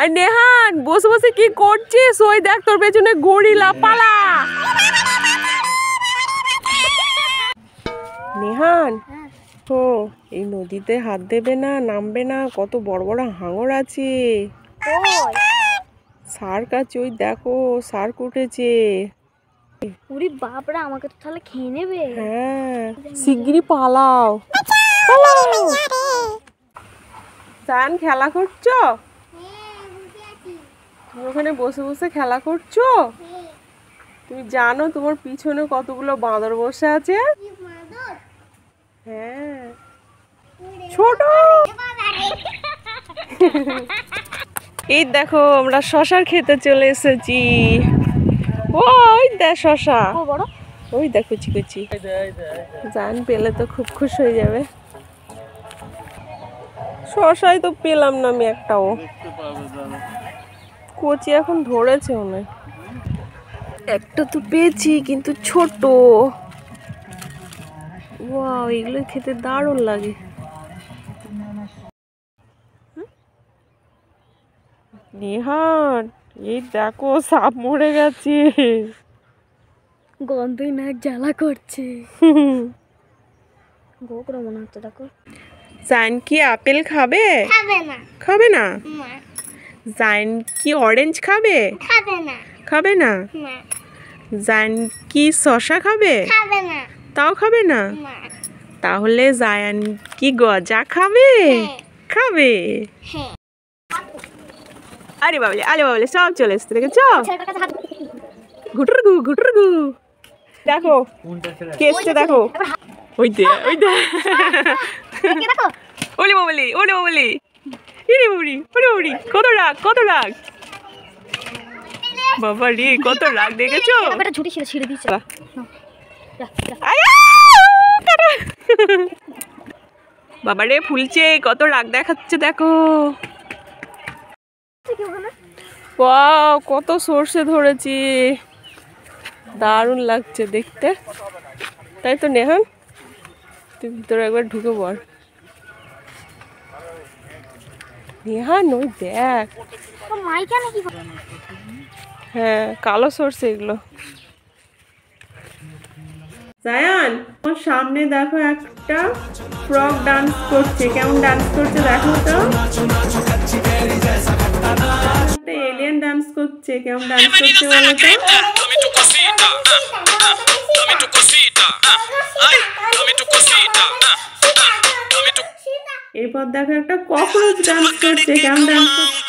আর নেহান বসে বসে কি করছিস? ওই দেখ তোর পেছনে গরিলা, পালা। নেহান ও এই নদীতে হাত দেবে না, নামবে না, কত বড় বড় হাঙর আছে। শার্ক আছে, ওই দেখো শার্ক উঠেছে। ওরে বাপরা, আমাকে তো তাহলে খেয়ে নেবে। হ্যাঁ শিগগিরই পালাও, পালাও। জান খেলা করছো? তুমি ওখানে বসে বসে খেলা করছো? তুমি জানো তোমার পিছনে কতগুলো বাঁদর বসে আছে? হ্যাঁ ছোট। এই দেখো আমরা শশার খেতে চলে এসেছি। ওই দেখ শশা, ওই দেখ কুচি কুচি। জান পেলে তো খুব খুশি হয়ে যাবে। শশাই তো পেলাম না আমি একটাও। কচি এখন ধরেছে মনে হয়। একটা তো পেয়েছি কিন্তু ছোট। ওয়াও, এগুলো খেতে দারুণ লাগে। নেহান এই দেখো সাপ মরে গেছে। গন্ধই নাক জ্বালা করছে। গোকরা মনে হচ্ছে, দেখো। জান কি আপেল খাবে? খাবে না। খাবে না? জান কি অরেঞ্জ খাবে? খাবে না। খাবে না? জান কি শশা খাবে? খাবে না। তাও খাবে না? তাহলে জায়ান কি গজা খাবে? খাবে। আরে বাবলে, আরে বাবলে, সব চলে এসছে, দেখেছো? ঘুটুর গু, ঘুটুর গু। দেখো কে এসছে, দেখো। ওই দে, ওই দে। ওলে বাবলি, ওলে বাবলি। ইরে বুড়ি, ওরে বুড়ি, কত রাগ, কত রাগ। বাবা রে কত রাগ, দেখেছো? ঝুটি ছিল, ছিঁড়ে দিয়েছে। বাবা রে ফুলছে, কত রাগ দেখাচ্ছে, দেখো। ওয়াও কত সর্ষে ধরেছি, দারুণ লাগছে দেখতে, তাই তো নেহান? তুই ভিতরে একবার ঢুকে পড়। নেহান ওই দেখ। হ্যাঁ কালো সর্ষে এগুলো। জায়ান ওর সামনে দেখো একটা ফ্রক ডান্স করছে, কেমন ডান্স করছে দেখো তো। এলিয়েন ডান্স করছে, কেমন ডান্স করছে বলো তো। এরপর দেখো একটা ককরোচ ডান্স করছে, কেমন ডান্স করছে।